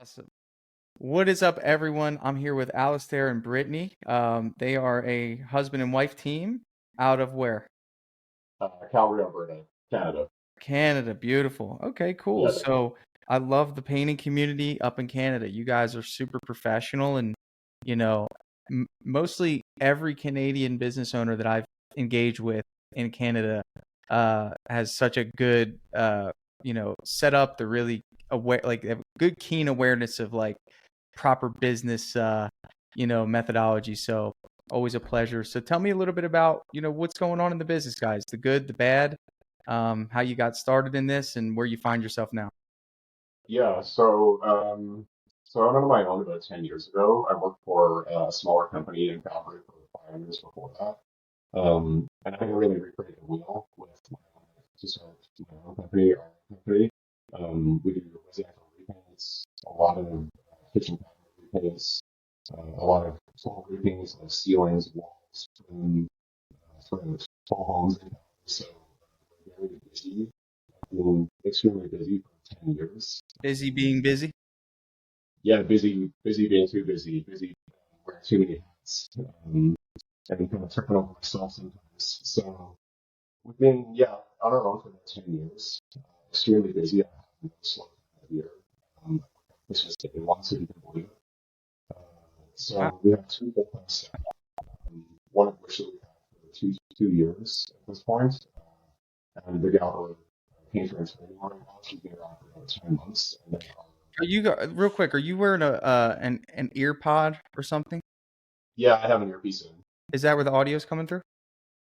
Awesome. What is up, everyone? I'm here with Alistair and Brittany. They are a husband and wife team out of where? Calgary, Alberta, Canada. Canada. Beautiful. Okay, cool. Yeah, So I love the painting community up in Canada. You guys are super professional, and you know, mostly every Canadian business owner that I've engaged with in Canada has such a good, set up. They're really aware, like they have good, keen awareness of like proper business, methodology. So always a pleasure. So tell me a little bit about, what's going on in the business, guys, the good, the bad, how you got started in this and where you find yourself now. yeah. So I went on my own about 10 years ago. I worked for a smaller company in Calgary for 5 years before that. And I really recreated the wheel with my own to start my own company, our own company. We do residential repaints, a lot of kitchen cabinet repaints, a lot of full repaints of ceilings, walls, for full homes in Calgary. So we're very busy. Been extremely busy for 10 years. Busy being busy. Yeah, busy being too busy, busy wearing too many hats, and kind of tripping over myself sometimes. So we've been, yeah, on our own for about 10 years. Extremely busy. I have no slow time of year. Um, it's just taking one city to believe it. Uh, Wow. so we have two full-time staff, one of which that we have for two years at this point. And the gal who painter and training right now, she's been around for about 10 months. And then Real quick, are you wearing an ear pod or something? yeah, I have an earpiece in. Is that where the audio is coming through?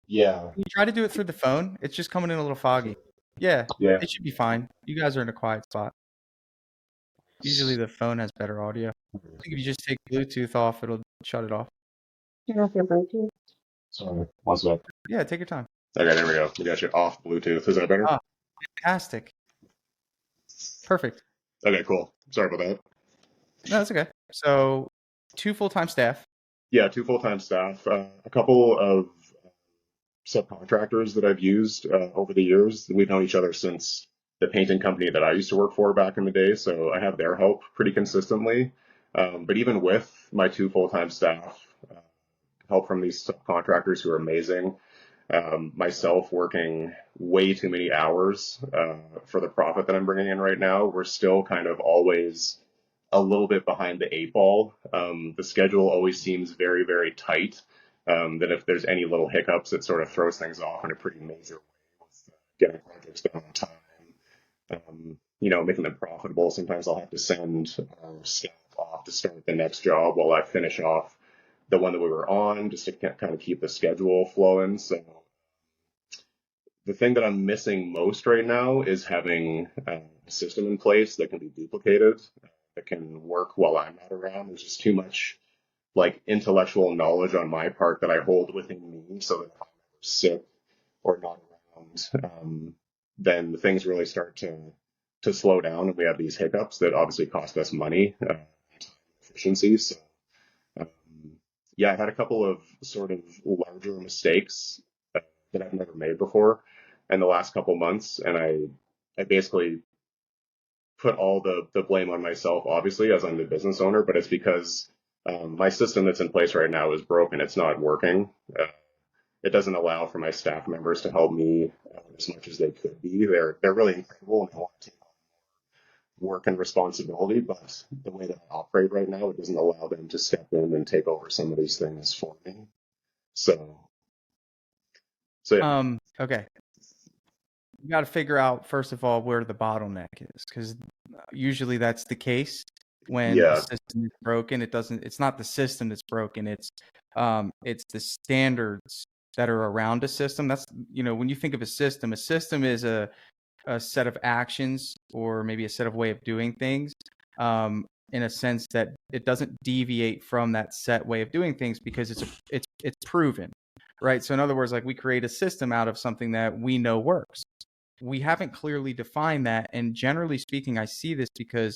Yeah, Can you try to do it through the phone? It's just coming in a little foggy. Yeah, yeah. it should be fine. You guys are in a quiet spot. Usually the phone has better audio. I think if you just take Bluetooth off, it'll shut it off. Turn off your Bluetooth. Sorry, one sec. Yeah, take your time. Okay, there we go. We got you off Bluetooth. Is that better? Ah, fantastic. Perfect. Okay, cool. Sorry about that. No, that's okay. So, two full-time staff. Yeah, two full-time staff, a couple of subcontractors that I've used over the years. We've known each other since the painting company that I used to work for back in the day, so I have their help pretty consistently. But even with my two full-time staff, help from these subcontractors who are amazing, myself working way too many hours for the profit that I'm bringing in right now, we're still kind of always a little bit behind the eight ball. The schedule always seems very, very tight. That if there's any little hiccups, it sort of throws things off in a pretty major way with getting projects done on time. Making them profitable. Sometimes I'll have to send our staff off to start the next job while I finish off the one that we were on, just to kind of keep the schedule flowing. So the thing that I'm missing most right now is having a system in place that can be duplicated, that can work while I'm not around. There's just too much like intellectual knowledge on my part that I hold within me, so that if I'm ever sick or not around, then things really start to slow down, and we have these hiccups that obviously cost us money, efficiency. So um, yeah, I had a couple of sort of larger mistakes that I've never made before in the last couple months, and I basically put all the blame on myself, obviously, as I'm the business owner, but it's because my system that's in place right now is broken. It's not working. It doesn't allow for my staff members to help me as much as they could be. They're really incredible and they want to take on work and responsibility, but the way that I operate right now, it doesn't allow them to step in and take over some of these things for me. So, so yeah. Okay. You got to figure out first of all where the bottleneck is, because usually that's the case when a Yeah, system is broken. It's not the system that's broken. It's the standards that are around a system. That's, when you think of a system is a set of actions or maybe a set of way of doing things, in a sense that it doesn't deviate from that set way of doing things because it's proven, right? So in other words, like we create a system out of something that we know works. We haven't clearly defined that, and generally speaking, I see this because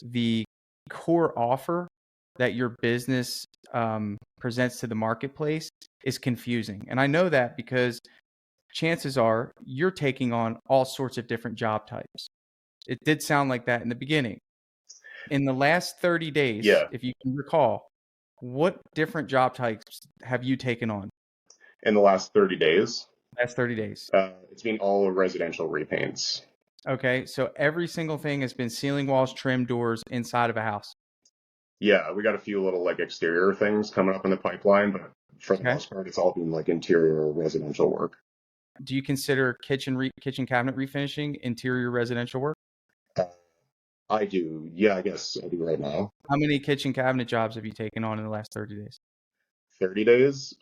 the core offer that your business presents to the marketplace is confusing. And I know that because chances are you're taking on all sorts of different job types. It did sound like that in the beginning. In the last 30 days, Yeah. if you can recall, what different job types have you taken on? In the last 30 days, Last 30 days. it's been all residential repaints. Okay, so every single thing has been ceiling, walls, trim, doors inside of a house. Yeah, we got a few little like exterior things coming up in the pipeline, but for the Okay. most part, it's all been like interior residential work. Do you consider kitchen cabinet refinishing interior residential work? Uh, I do. Yeah, I guess I do right now. How many kitchen cabinet jobs have you taken on in the last 30 days? 30 days,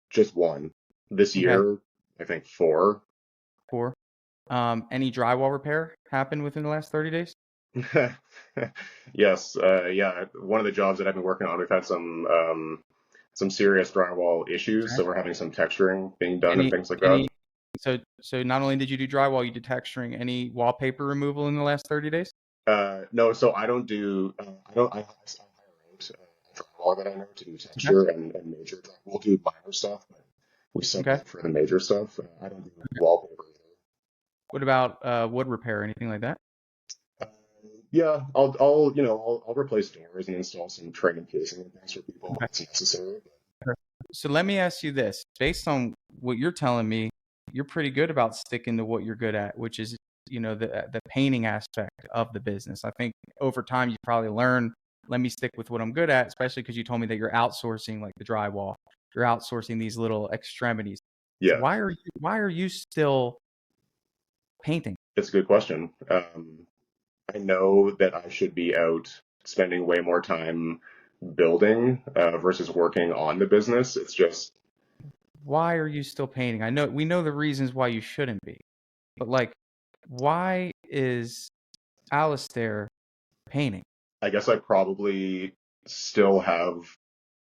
just one. This Okay, year, I think 4. 4. Any drywall repair happened within the last 30 days? Yes, yeah. One of the jobs that I've been working on, we've had some serious drywall issues, Okay. so we're having some texturing being done and Any things like that. any so not only did you do drywall, you did texturing. Any wallpaper removal in the last 30 days? No, so I don't do. I hire out drywall that I know to do Okay. texture and major. We'll do minor stuff, but we sub Okay. for the major stuff. I don't do wallpaper either. What about wood repair, anything like that? Uh, yeah, I'll replace doors and install some trim and casing and things for people if Okay. it's necessary. So let me ask you this. Based on what you're telling me, you're pretty good about sticking to what you're good at, which is, the painting aspect of the business. I think over time you probably learn, let me stick with what I'm good at, especially because you told me that you're outsourcing like the drywall. You're outsourcing these little extremities. So Yeah, why are you still painting? it's a good question. I know that I should be out spending way more time building versus working on the business. It's just, Why are you still painting? I know we know the reasons why you shouldn't be, but like, why is Alistair painting? I guess I probably still have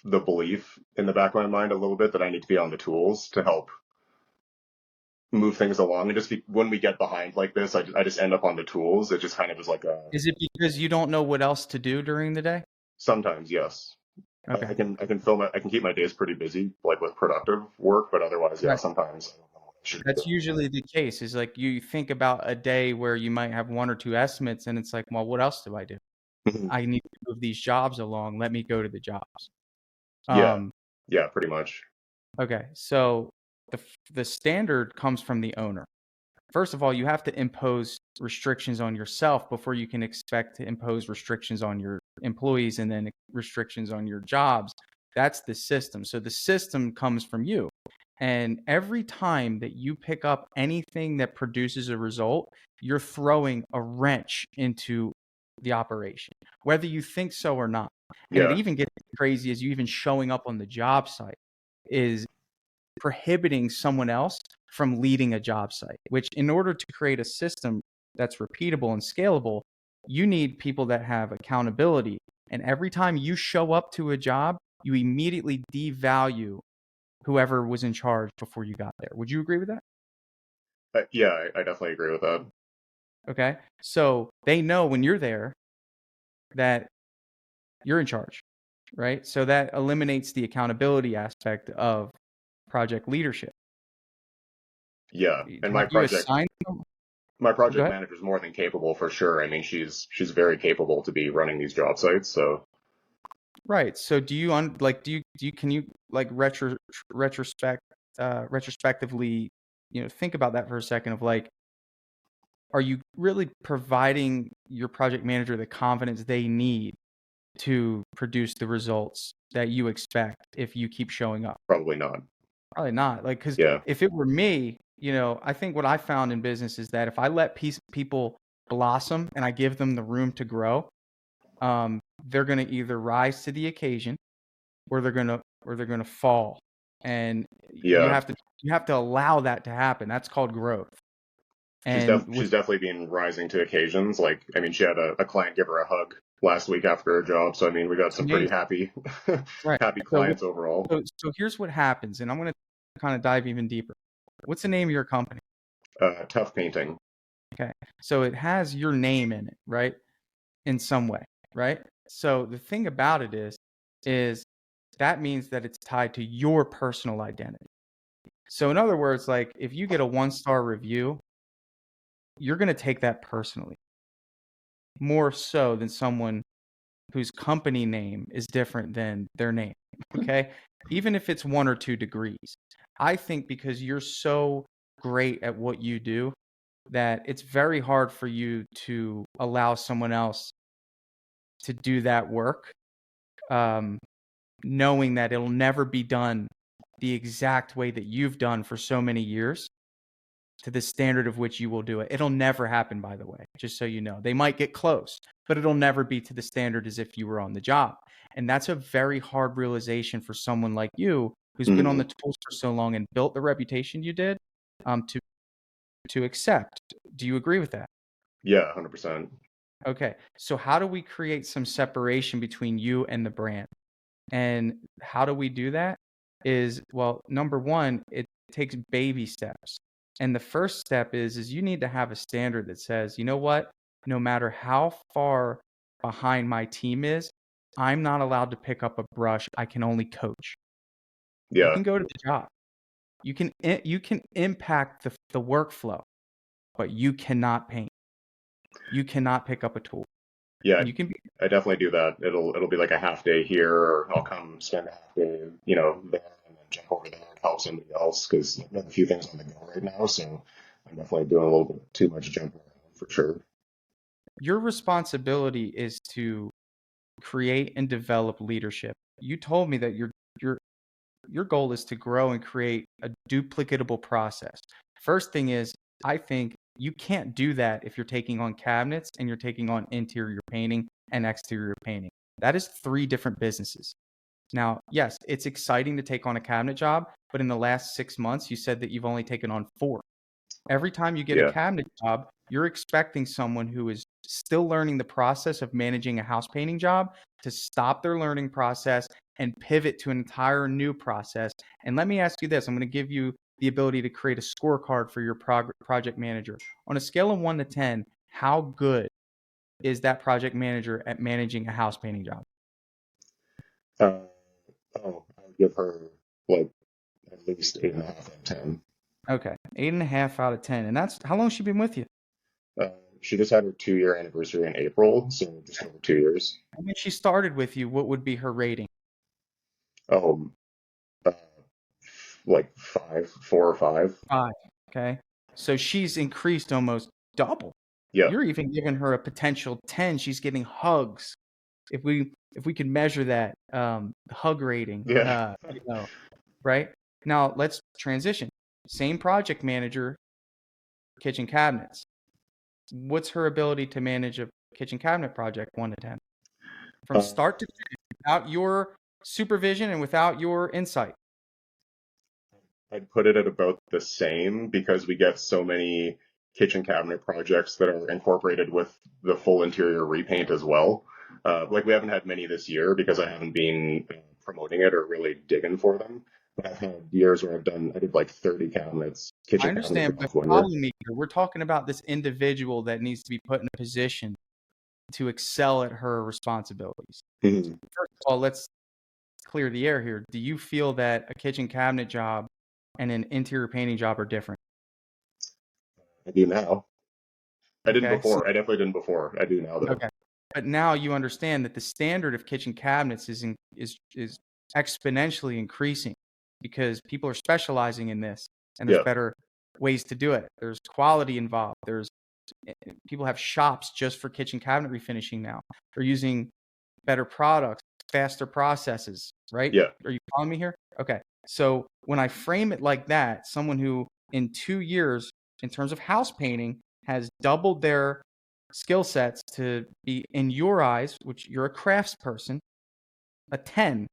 the belief in the back of my mind a little bit that I need to be on the tools to help move things along. And when we get behind like this, I just end up on the tools. It just kind of is like Is it because you don't know what else to do during the day? sometimes, yes. Okay. I can keep my days pretty busy, like with productive work, but otherwise, yeah, Right. sometimes I don't know what I should be That's doing. usually the case, is like you think about a day where you might have 1 or 2 estimates and it's like, well, what else do I do? I need to move these jobs along. Let me go to the jobs. Yeah, Um, yeah, pretty much. okay. So the standard comes from the owner. First of all, you have to impose restrictions on yourself before you can expect to impose restrictions on your employees and then restrictions on your jobs. That's the system. So the system comes from you. And every time that you pick up anything that produces a result, you're throwing a wrench into the operation, whether you think so or not. And it Yeah, even gets crazy as you even showing up on the job site is prohibiting someone else from leading a job site, which in order to create a system that's repeatable and scalable, you need people that have accountability. And every time you show up to a job, you immediately devalue whoever was in charge before you got there. Would you agree with that? yeah, I definitely agree with that. Okay. So they know when you're there that you're in charge, right? So that eliminates the accountability aspect of project leadership. Yeah, and Have you assigned them? my Go project ahead. manager is more than capable for sure. I mean, she's very capable to be running these job sites. So Right. So do you can you like retrospectively, think about that for a second of like, are you really providing your project manager the confidence they need to produce the results that you expect if you keep showing up? probably not. Probably not. Like, because Yeah, if it were me, I think what I found in business is that if I let people blossom and I give them the room to grow, they're going to either rise to the occasion or they're gonna fall, and yeah. you have to allow that to happen. That's called growth. And with She's definitely been rising to occasions. Like, I mean, she had a client give her a hug last week after her job. So I mean, we got it's some pretty amazing, happy right? happy So clients overall. here's what happens, and I'm gonna kind of dive even deeper. What's the name of your company? Tough painting. Okay, so it has your name in it, right? In some way, right? So the thing about it is that means that it's tied to your personal identity. So in other words, like if you get a 1-star review, you're going to take that personally. more so than someone whose company name is different than their name. Okay. Even if it's 1 or 2 degrees. I think because you're so great at what you do that it's very hard for you to allow someone else to do that work, knowing that it'll never be done the exact way that you've done for so many years to the standard of which you will do it. It'll never happen, by the way, just so you know. They might get close, but it'll never be to the standard as if you were on the job. And that's a very hard realization for someone like you who's been on the tools for so long and built the reputation you did, to accept. Do you agree with that? Yeah, 100%. Okay. So how do we create some separation between you and the brand? And how do we do that? Is, well, number one, it takes baby steps. And the first step is you need to have a standard that says, you know what? No matter how far behind my team is, I'm not allowed to pick up a brush. I can only coach. You Yeah. can go to the job. You can impact the workflow, but you cannot paint. You cannot pick up a tool. Yeah, And you can be, I definitely do that. It'll be like a half day here, or I'll come spend a half day, there, and then jump over there and help somebody else because I have a few things on the go right now. So I'm definitely doing a little bit too much jumping around for sure. your responsibility is to create and develop leadership. You told me that your goal is to grow and create a duplicatable process. First thing is, I think you can't do that if you're taking on cabinets and you're taking on interior painting and exterior painting. That is 3 different businesses. Now, yes, it's exciting to take on a cabinet job, but in the last 6 months, you said that you've only taken on 4. Every time you get a Yeah. cabinet job, you're expecting someone who is still learning the process of managing a house painting job to stop their learning process and pivot to an entire new process. And let me ask you this, I'm going to give you the ability to create a scorecard for your project manager. On a scale of 1 to 10, how good is that project manager at managing a house painting job? Uh, I would give her like at least 8.5 out of 10. Okay, 8.5 out of 10. And that's how long has she been with you? She just had her 2-year anniversary in April, so just over 2 years. And when she started with you, what would be her rating? Oh, uh, like 4 or 5. 5. Okay. So she's increased almost double. Yeah, You're even giving her a potential 10. She's getting hugs. If we could measure that hug rating, yeah. right? Now let's transition. Same project manager, kitchen cabinets. What's her ability to manage a kitchen cabinet project 1 to 10? From start to finish, without your supervision and without your insight. I'd put it at about the same because we get so many kitchen cabinet projects that are incorporated with the full interior repaint as well. Like we haven't had many this year because I haven't been promoting it or really digging for them. But I've had years where I did like 30 cabinets, I kitchen understand, cabinets but off 1 year. follow me here. We're talking about this individual that needs to be put in a position to excel at her responsibilities. Mhm. First of all, let's clear the air here. Do you feel that a kitchen cabinet job and an interior painting job are different? I do now. I didn't Okay. before. I definitely didn't before. I do now though. Okay. But now you understand that the standard of kitchen cabinets is exponentially increasing because people are specializing in this, and there's Yeah, better ways to do it. There's quality involved. People have shops just for kitchen cabinet refinishing now. They're using better products, faster processes, right? yeah. Are you following me here? Okay. So when I frame it like that, someone who in 2 years, in terms of house painting, has doubled their skill sets to be, in your eyes, which you're a crafts person, a 10.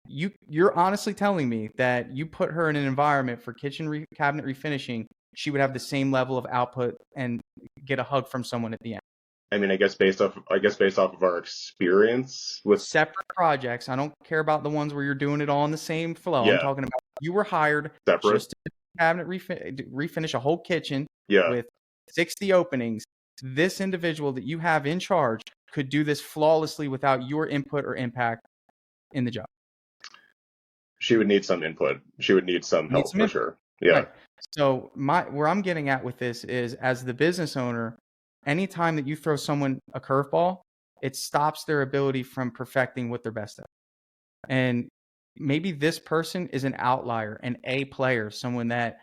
You're honestly telling me that you put her in an environment for kitchen cabinet refinishing, she would have the same level of output and get a hug from someone at the end. I mean, I guess based off of our experience with, Separate projects. I don't care about the ones where you're doing it all in the same flow. I'm yeah, talking about you were hired separate. just to cabinet refinish a whole kitchen Yeah, with 60 openings. This individual that you have in charge could do this flawlessly without your input or impact in the job. she would need some input. She would need some Need help some for input. sure. Yeah, Right. So where I'm getting at with this is, as the business owner, anytime that you throw someone a curveball, it stops their ability from perfecting what they're best at. And maybe this person is an outlier, an A player, someone that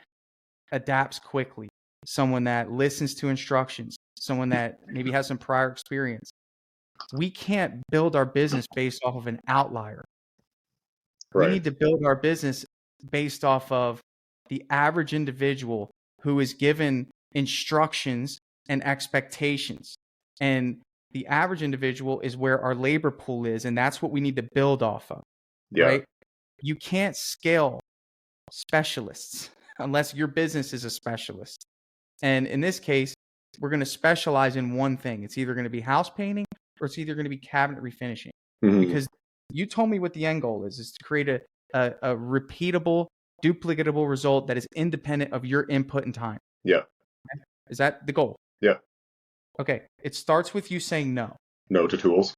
adapts quickly, someone that listens to instructions, someone that maybe has some prior experience. We can't build our business based off of an outlier. We Right. need to build our business based off of the average individual who is given instructions and expectations. And the average individual is where our labor pool is, and that's what we need to build off of, Yeah. right? You can't scale specialists unless your business is a specialist. And in this case, we're going to specialize in one thing. It's either going to be house painting or it's either going to be cabinet refinishing. Mhm. Because you told me what the end goal is to create a repeatable, duplicatable result that is independent of your input and time. Yeah. Is that the goal? Yeah. Okay. It starts with you saying no. No to tools.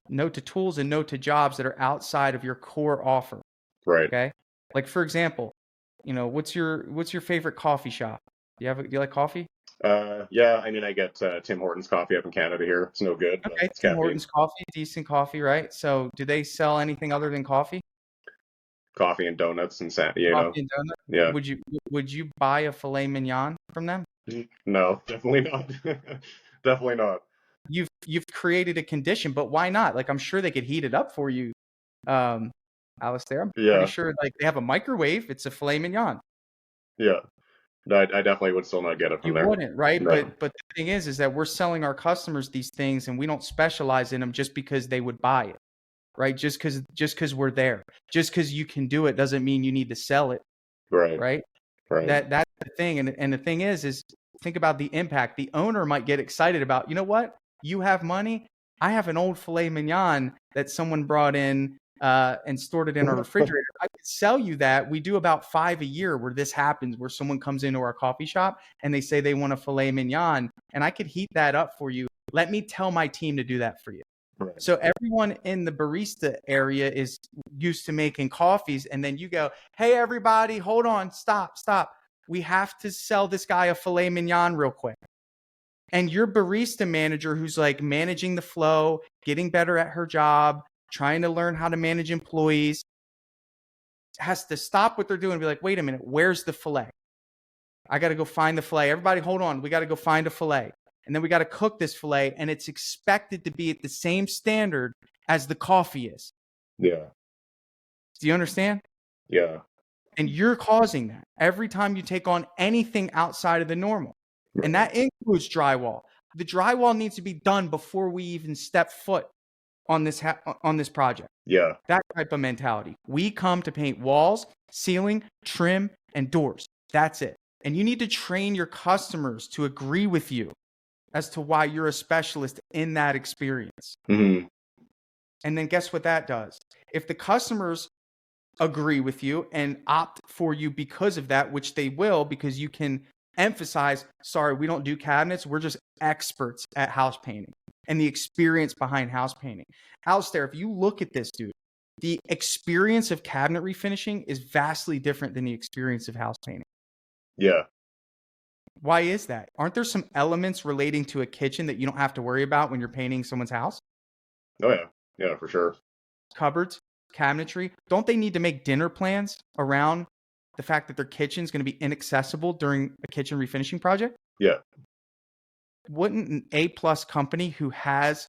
No to tools and no to jobs that are outside of your core offer. Right. Okay. Like for example, what's your favorite coffee shop? Do you like coffee? Yeah, I mean, I get Tim Hortons coffee up in Canada here. It's no good. But Okay, it's Tim caffeine. Hortons coffee, decent coffee, right? So do they sell anything other than coffee? Coffee and donuts and Coffee and donut? Yeah. Would you buy a filet mignon from them? No, definitely not. Definitely not. You've created a condition, but why not? Like I'm sure they could heat it up for you, Alistair. I'm Yeah. pretty sure like they have a microwave. It's a filet mignon. Yeah. No, I definitely would still not get it from You there. wouldn't, right? No. But the thing is that we're selling our customers these things, and we don't specialize in them just because they would buy it, right? Just because we're there, just because you can do it doesn't mean you need to sell it, Right. right? Right. That's the thing, and the thing is think about the impact. The owner might get excited about, you know what? You have money. I have an old filet mignon that someone brought in and stored it in our refrigerator. I could sell you that. We do about 5 a year where this happens, where someone comes into our coffee shop and they say they want a filet mignon, and I could heat that up for you. Let me tell my team to do that for you. Right. So everyone in the barista area is used to making coffees, and then you go, hey, everybody, hold on, stop. We have to sell this guy a filet mignon real quick. And your barista manager who's like managing the flow, getting better at her job, trying to learn how to manage employees, has to stop what they're doing and be like, wait a minute, where's the filet? I got to go find the filet. Everybody, hold on. We got to go find a filet. And then we got to cook this filet, and it's expected to be at the same standard as the coffee is. Yeah. Do you understand? Yeah. And you're causing that every time you take on anything outside of the normal. Right. And that includes drywall. The drywall needs to be done before we even step foot on this project. Yeah. That type of mentality. We come to paint walls, ceiling, trim, and doors. That's it. And you need to train your customers to agree with you as to why you're a specialist in that experience. Mm-hmm. And then guess what that does? If the customers agree with you and opt for you because of that, which they will, because you can emphasize, sorry, we don't do cabinets. We're just experts at house painting and the experience behind house painting. Alistair, if you look at this, dude, the experience of cabinet refinishing is vastly different than the experience of house painting. Yeah. Why is that? Aren't there some elements relating to a kitchen that you don't have to worry about when you're painting someone's house? Oh, yeah. Yeah, for sure. Cupboards, cabinetry. Don't they need to make dinner plans around the fact that their kitchen is going to be inaccessible during a kitchen refinishing project? Yeah. Wouldn't an A+ company who has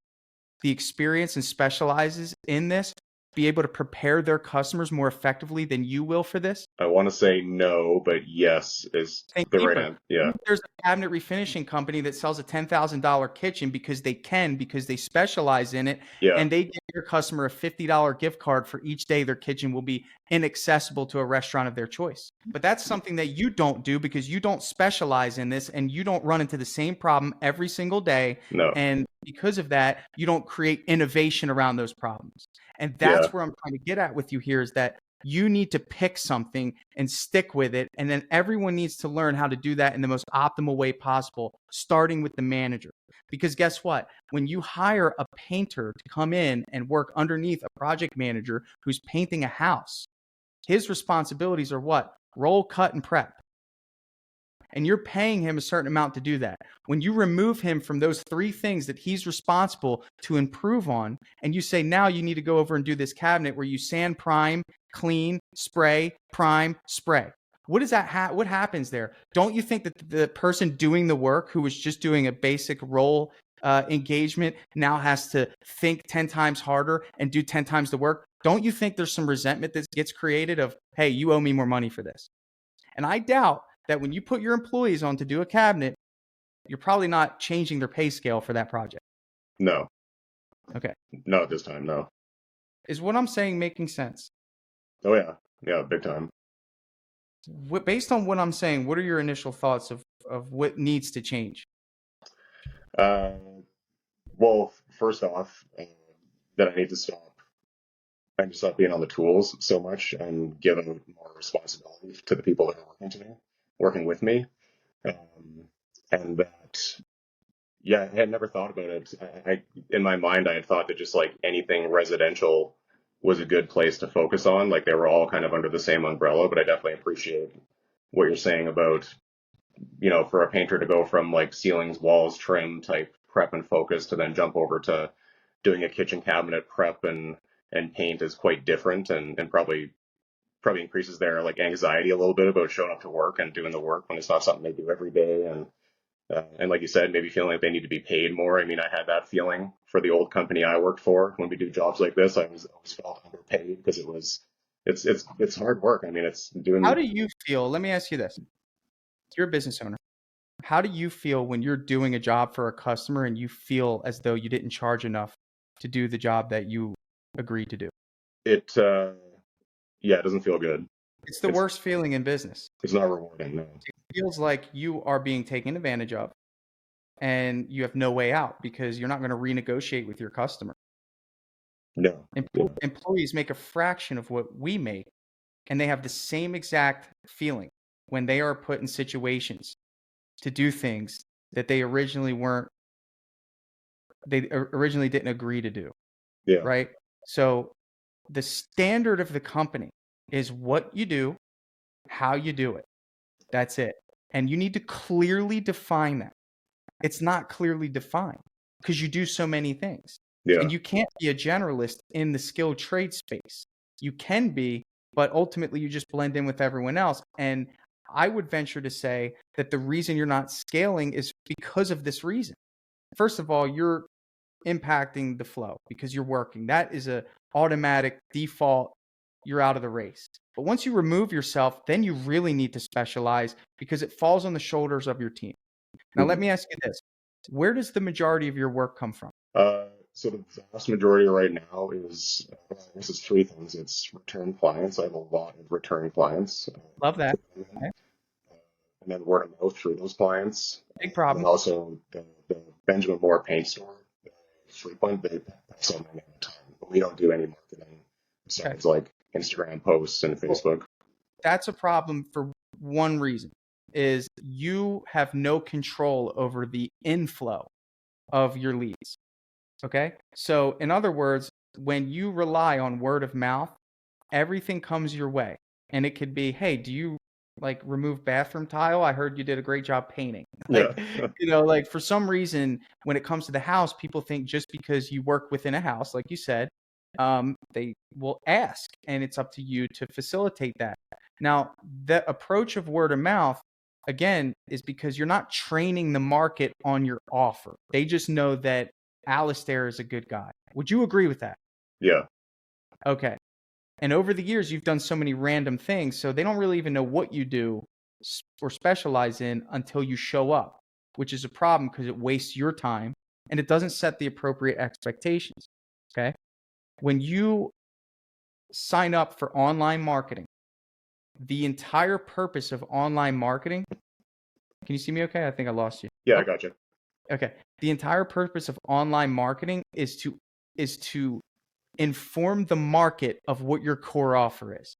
the experience and specializes in this be able to prepare their customers more effectively than you will for this? I want to say no, but yes is Think the deeper. right answer. Yeah. There's a cabinet refinishing company that sells a $10,000 kitchen because they specialize in it, Yeah. and they give your customer a $50 gift card for each day their kitchen will be inaccessible to a restaurant of their choice. But that's something that you don't do because you don't specialize in this and you don't run into the same problem every single day. No. And because of that, you don't create innovation around those problems. And that's where I'm trying to get at with you here is that you need to pick something and stick with it. And then everyone needs to learn how to do that in the most optimal way possible, starting with the manager. Because guess what? When you hire a painter to come in and work underneath a project manager who's painting a house, his responsibilities are what? Roll, cut, and prep. and you're paying him a certain amount to do that. When you remove him from those 3 things that he's responsible to improve on, and you say, now you need to go over and do this cabinet where you sand, prime, clean, spray, prime, spray. What does that what happens there? Don't you think that the person doing the work, who was just doing a basic role engagement, now has to think 10 times harder and do 10 times the work? Don't you think there's some resentment that gets created of, hey, you owe me more money for this? And I doubt that when you put your employees on to do a cabinet, you're probably not changing their pay scale for that project. No. Okay. Not at this time, no. Is what I'm saying making sense? Oh, yeah. Yeah, big time. Based on what I'm saying, what are your initial thoughts of what needs to change? Well, first off, that I need to stop being on the tools so much and give more responsibility to the people that are working with me. And that, yeah, I had never thought about it. In my mind, I had thought that just like anything residential was a good place to focus on. Like they were all kind of under the same umbrella, but I definitely appreciate what you're saying about, for a painter to go from like ceilings, walls, trim type prep and focus to then jump over to doing a kitchen cabinet prep and paint is quite different and probably increases their like anxiety a little bit about showing up to work and doing the work when it's not something they do every day. And like you said, maybe feeling like they need to be paid more. I mean, I had that feeling for the old company I worked for. When we do jobs like this, I always felt underpaid because it's hard work. I mean, it's doing. How do you feel? Let me ask you this. You're a business owner. How do you feel when you're doing a job for a customer and you feel as though you didn't charge enough to do the job that you agreed to do? It doesn't feel good. It's the worst feeling in business. It's not rewarding, no. It feels like you are being taken advantage of and you have no way out because you're not going to renegotiate with your customer. No. Employees make a fraction of what we make, and they have the same exact feeling when they are put in situations to do things that they originally didn't agree to do. Yeah. Right? So the standard of the company is what you do, how you do it. That's it. And you need to clearly define that. It's not clearly defined because you do so many things. Yeah. And you can't be a generalist in the skilled trade space. You can be, but ultimately you just blend in with everyone else. And I would venture to say that the reason you're not scaling is because of this reason. First of all, you're impacting the flow because you're working. That is a automatic default. You're out of the race. But once you remove yourself, then you really need to specialize because it falls on the shoulders of your team. Now, let me ask you this. Where does the majority of your work come from? So the vast majority right now is, I guess it's 3 things. It's return clients. I have a lot of return clients. Love that. Okay. And then word of mouth through those clients. Big problem. And also the Benjamin Moore paint store, frequent, they pass on my name a ton. But we don't do any marketing besides like Instagram posts and Facebook. That's a problem for one reason, is you have no control over the inflow of your leads. Okay? So in other words, when you rely on word of mouth, everything comes your way. And it could be, hey, do you like remove bathroom tile? I heard you did a great job painting. Like, like for some reason, when it comes to the house, people think just because you work within a house, like you said, they will ask, and it's up to you to facilitate that. Now, the approach of word of mouth, again, is because you're not training the market on your offer. They just know that Alistair is a good guy. Would you agree with that? Yeah. Okay. And over the years, you've done so many random things, so they don't really even know what you do or specialize in until you show up, which is a problem because it wastes your time and it doesn't set the appropriate expectations. Okay. When you sign up for online marketing, the entire purpose of online marketing, can you see me okay? I think I lost you. Yeah, I got you. Okay. The entire purpose of online marketing is to inform the market of what your core offer is.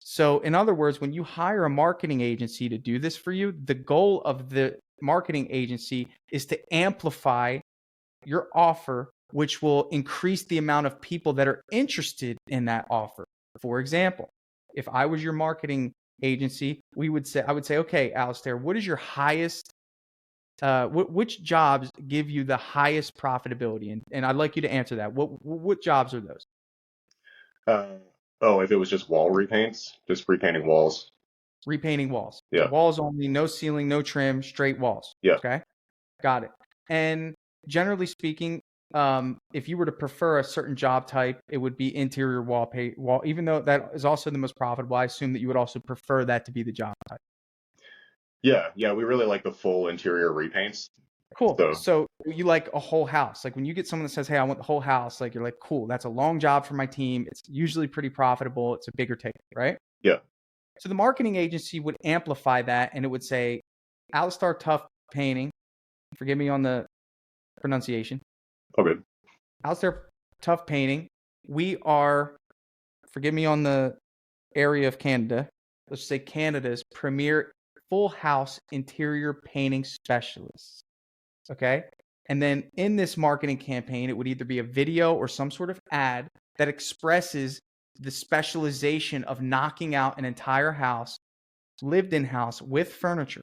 So in other words, when you hire a marketing agency to do this for you, the goal of the marketing agency is to amplify your offer, which will increase the amount of people that are interested in that offer. For example, if I was your marketing agency, I would say, okay, Alistair, what is your highest, which jobs give you the highest profitability? And I'd like you to answer that. What jobs are those? Oh, if it was just wall repaints, just repainting walls. Repainting walls. So Yeah. walls only, no ceiling, no trim, straight walls. Yeah. Okay. Got it. And generally speaking, if you were to prefer a certain job type, it would be interior wall, even though that is also the most profitable. I assume that you would also prefer that to be the job type. Yeah. We really like the full interior repaints. Cool. So you like a whole house. Like when you get someone that says, hey, I want the whole house, like you're like, cool, that's a long job for my team. It's usually pretty profitable. It's a bigger ticket, right? Yeah. So the marketing agency would amplify that and it would say, Alistair Tough Painting, forgive me on the pronunciation. Oh, good. Alistair Tough Painting, we are, forgive me on the area of Canada, let's say Canada's premier full house interior painting specialists. Okay. And then in this marketing campaign, it would either be a video or some sort of ad that expresses the specialization of knocking out an entire house, lived in house with furniture,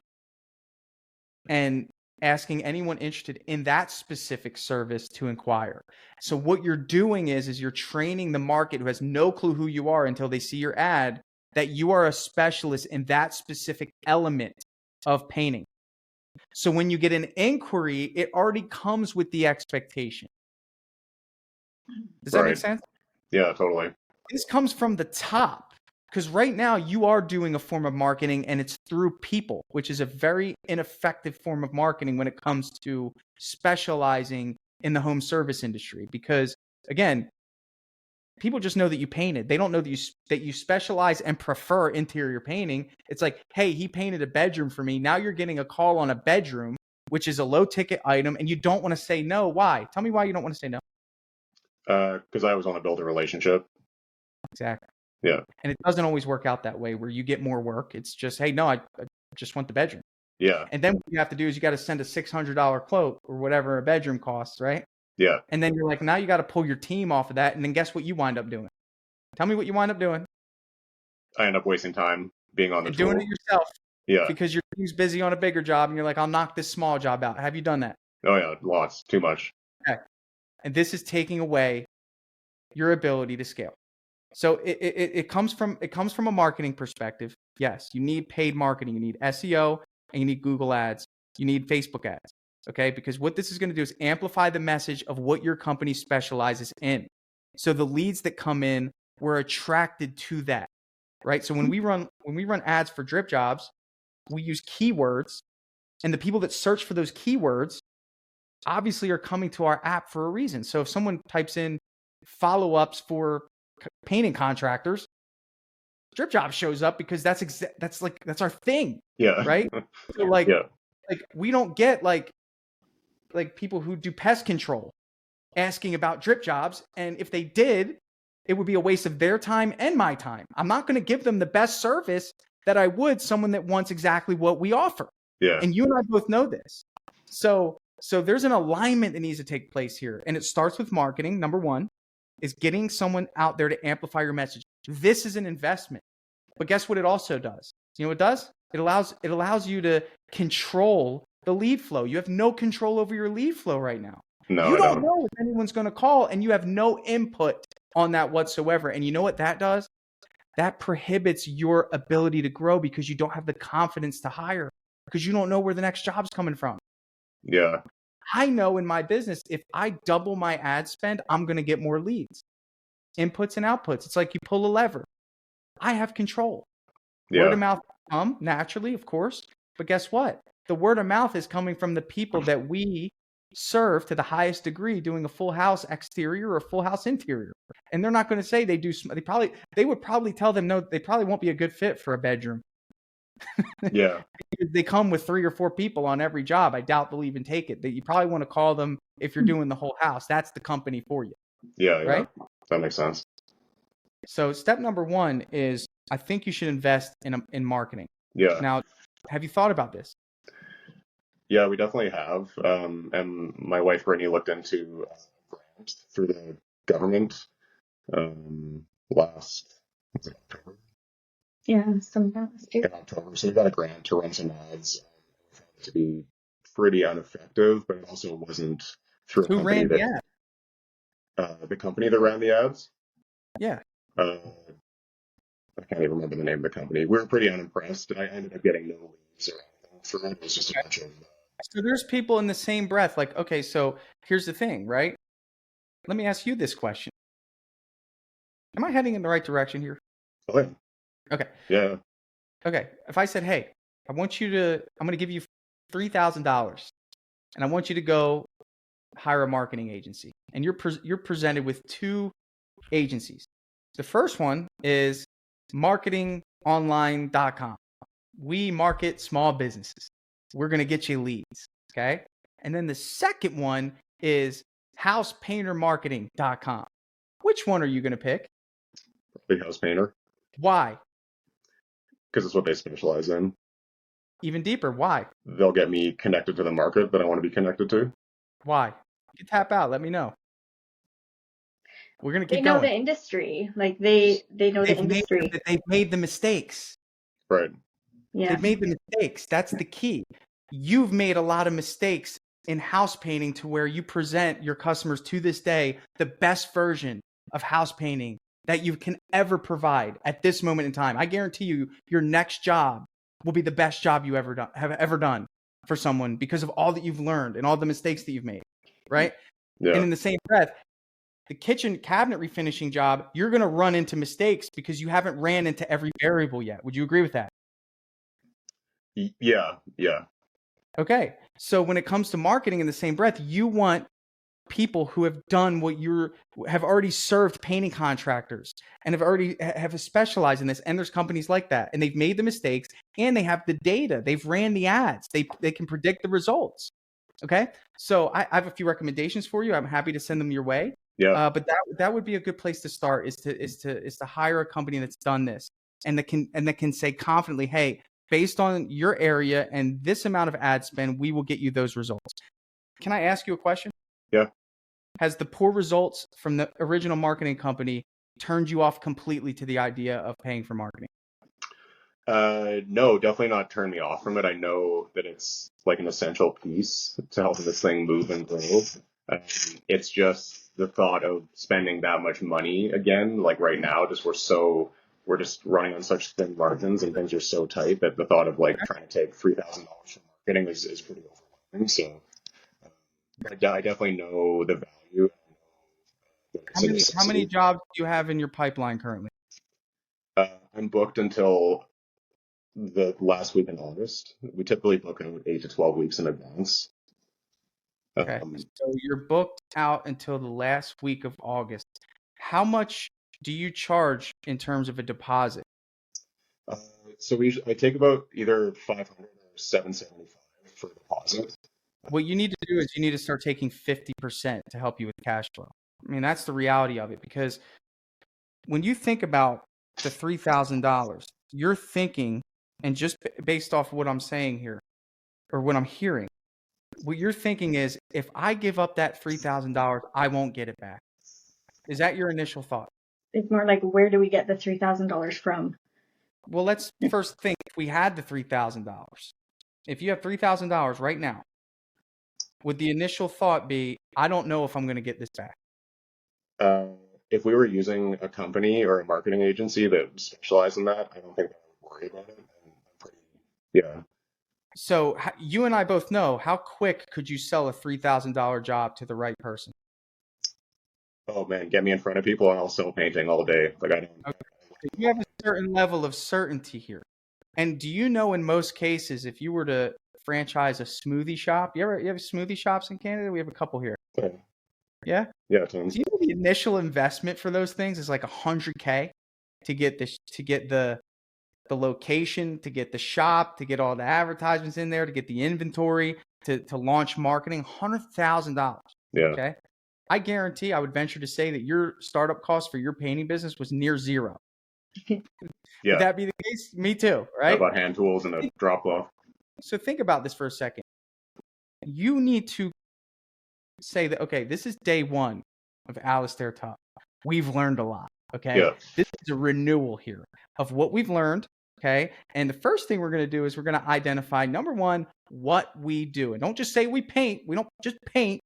and asking anyone interested in that specific service to inquire. So what you're doing is you're training the market who has no clue who you are until they see your ad, that you are a specialist in that specific element of painting. So when you get an inquiry, it already comes with the expectation. Does that make sense? Yeah, totally. This comes from the top, because right now you are doing a form of marketing and it's through people, which is a very ineffective form of marketing when it comes to specializing in the home service industry. Because again, people just know that you painted. They don't know that you specialize and prefer interior painting. It's like, hey, he painted a bedroom for me. Now you're getting a call on a bedroom, which is a low ticket item, and you don't want to say no. Why? Tell me why you don't want to say no. Because I always want to build a relationship. Exactly. Yeah. And it doesn't always work out that way where you get more work. It's just, hey, no, I just want the bedroom. Yeah. And then what you have to do is you got to send a $600 quote or whatever a bedroom costs, right? Yeah. And then you're like, now you got to pull your team off of that. And then guess what you wind up doing? Tell me what you wind up doing. I end up wasting time being on the tool. Doing it yourself. Yeah. Because your team's busy on a bigger job and you're like, I'll knock this small job out. Have you done that? Oh yeah, lots. Too much. Okay. And this is taking away your ability to scale. So it comes from a marketing perspective. Yes, you need paid marketing. You need SEO and you need Google ads. You need Facebook ads. Okay, because what this is going to do is amplify the message of what your company specializes in. So the leads that come in, we're attracted to that, right? So when we run ads for DripJobs, we use keywords, and the people that search for those keywords obviously are coming to our app for a reason. So if someone types in follow-ups for painting contractors, DripJobs shows up because that's our thing. Yeah. Right. So like we don't get like people who do pest control asking about DripJobs, and if they did, it would be a waste of their time and my time. I'm not going to give them the best service that I would someone that wants exactly what we offer. Yeah. And you and I both know this. So there's an alignment that needs to take place here, and it starts with marketing. Number one is getting someone out there to amplify your message. This is an investment. But guess what it also does? You know what it does? It allows you to control the lead flow. You have no control over your lead flow right now. No, you don't know if anyone's going to call, and you have no input on that whatsoever. And you know what that does? That prohibits your ability to grow because you don't have the confidence to hire, because you don't know where the next job's coming from. Yeah. I know in my business, if I double my ad spend, I'm going to get more leads, inputs and outputs. It's like you pull a lever. I have control. Yeah. Word of mouth come naturally, of course. But guess what? The word of mouth is coming from the people that we serve to the highest degree, doing a full house exterior or full house interior. And they're not going to say they do. They would probably tell them, no, they probably won't be a good fit for a bedroom. Yeah. They come with 3 or 4 people on every job. I doubt they'll even take it. That you probably want to call them if you're doing the whole house. That's the company for you. Yeah. Right? That makes sense. So step number 1 is I think you should invest in marketing. Yeah. Now, have you thought about this? Yeah, we definitely have. And my wife Brittany looked into grants through the government last October. Yeah, some last year. in October. So we got a grant to run some ads. We found it to be pretty ineffective, but it also wasn't through a Who company ran the ad? the company that ran the ads. Yeah. Uh, I can't even remember the name of the company. We were pretty unimpressed. I ended up getting no leads or anything for it. It was just a bunch of. So there's people in the same breath, like, okay, so here's the thing, right? Let me ask you this question. Am I heading in the right direction here? Oh, yeah. Okay. Yeah. Okay. If I said, hey, I'm going to give you $3,000 and I want you to go hire a marketing agency. And you're presented with two agencies. The first one is marketingonline.com. We market small businesses. We're going to get you leads. Okay. And then the second one is housepaintermarketing.com. Which one are you going to pick? Big house painter. Why? Because it's what they specialize in. Even deeper, why? They'll get me connected to the market that I want to be connected to. Why? You tap out. Let me know. We're going to They keep know going. the industry. Like they know the industry. They've made the mistakes. Right. Yeah. They've made the mistakes. That's the key. You've made a lot of mistakes in house painting to where you present your customers to this day the best version of house painting that you can ever provide at this moment in time. I guarantee you, your next job will be the best job you have ever done for someone because of all that you've learned and all the mistakes that you've made, right? Yeah. And in the same breath, the kitchen cabinet refinishing job, you're going to run into mistakes because you haven't ran into every variable yet. Would you agree with that? Yeah. Yeah. Okay. So when it comes to marketing in the same breath, you want people who have done what have already served painting contractors and have specialized in this. And there's companies like that, and they've made the mistakes and they have the data. They've ran the ads. They can predict the results. Okay. So I have a few recommendations for you. I'm happy to send them your way. Yeah. But that would be a good place to start is to hire a company that's done this and that can say confidently, hey, based on your area and this amount of ad spend, we will get you those results. Can I ask you a question? Yeah. Has the poor results from the original marketing company turned you off completely to the idea of paying for marketing? No, definitely not turn me off from it. I know that it's like an essential piece to help this thing move and grow. It's just the thought of spending that much money again, like right now, we're just running on such thin margins and things are so tight that the thought of like trying to take $3,000 from marketing is pretty overwhelming. So I definitely know the value. How many jobs do you have in your pipeline currently? I'm booked until the last week in August. We typically book out 8 to 12 weeks in advance. Okay. So you're booked out until the last week of August. How much do you charge in terms of a deposit? So I take about either 500 or 775 for a deposit. What you need to do is you need to start taking 50% to help you with cash flow. I mean, that's the reality of it, because when you think about the $3,000, you're thinking, and just based off what I'm saying here or what I'm hearing, what you're thinking is, if I give up that $3,000, I won't get it back. Is that your initial thought? It's more like, where do we get the $3,000 from? Well, let's first think, if we had the $3,000, if you have $3,000 right now, would the initial thought be, I don't know if I'm going to get this back? If we were using a company or a marketing agency that specialized in that, I don't think I would worry about it. Yeah. So you and I both know, how quick could you sell a $3,000 job to the right person? Oh man, get me in front of people and I'll sell painting all day. Like I don't. Okay. You have a certain level of certainty here. And do you know, in most cases, if you were to franchise a smoothie shop, you have smoothie shops in Canada? We have a couple here. Okay. Yeah? Yeah, tons. Do you know the initial investment for those things is like $100K to get the location, to get the shop, to get all the advertisements in there, to get the inventory, to launch marketing? $100,000. Yeah. Okay. I guarantee, I would venture to say that your startup cost for your painting business was near zero. Yeah. Would that be the case? Me too, right? How about hand tools and a drop cloth? So think about this for a second. You need to say that, okay, this is day one of Alistair Tough. We've learned a lot. Okay. Yeah. This is a renewal here of what we've learned Okay. And the first thing we're going to do is we're going to identify, number one, what we do. And don't just say we paint. We don't just paint.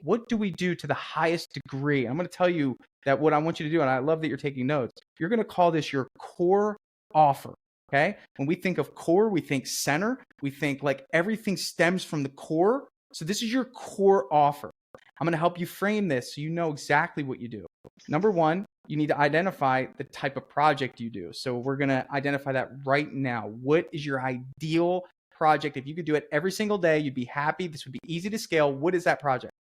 What do we do to the highest degree? I'm going to tell you that what I want you to do, and I love that you're taking notes, you're going to call this your core offer. Okay. When we think of core, we think center. We think like everything stems from the core. So this is your core offer. I'm going to help you frame this so you know exactly what you do. Number one, you need to identify the type of project you do. So we're going to identify that right now. What is your ideal project? If you could do it every single day, you'd be happy. This would be easy to scale. What is that project?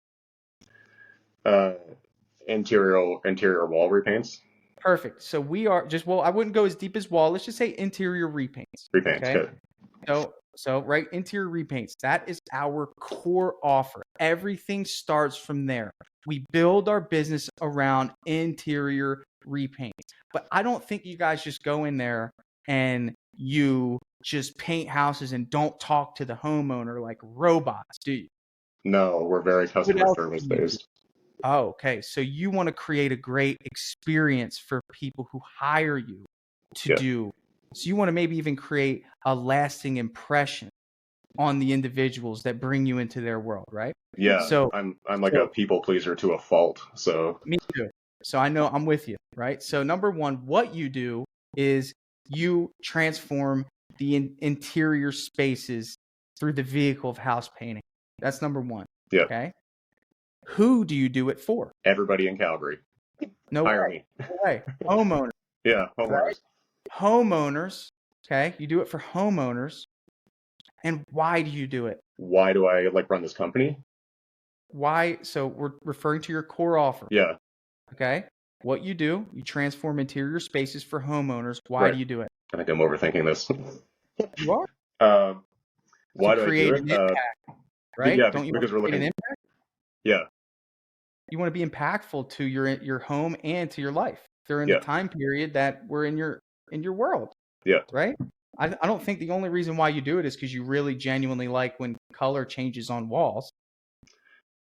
Interior wall repaints. Perfect. So we are just, well, I wouldn't go as deep as wall. Let's just say interior repaints. Repaints, okay? Good. So right, interior repaints, that is our core offer. Everything starts from there. We build our business around interior repaints. But I don't think you guys just go in there and you just paint houses and don't talk to the homeowner like robots, do you? No, we're very customer service based. Oh, okay. So you want to create a great experience for people who hire you to do. So you want to maybe even create a lasting impression on the individuals that bring you into their world, right? Yeah. So I'm like a people pleaser to a fault. So me too. So I know I'm with you, right? So number one, what you do is you transform the interior spaces through the vehicle of house painting. That's number one. Yeah. Okay. Who do you do it for? Everybody in Calgary. No way. No way. Homeowners. Yeah, homeowners. Right? Homeowners. Okay. You do it for homeowners. And why do you do it? Why do I run this company? Why? So we're referring to your core offer. Yeah. Okay. What you do, you transform interior spaces for homeowners. Why do you do it? I think I'm overthinking this. You are? Why do I do it? Impact, right? Yeah, Don't you because we're looking an impact? Yeah. You want to be impactful to your home and to your life during the time period that we're in your world. Yeah. Right? I don't think the only reason why you do it is because you really genuinely like when color changes on walls.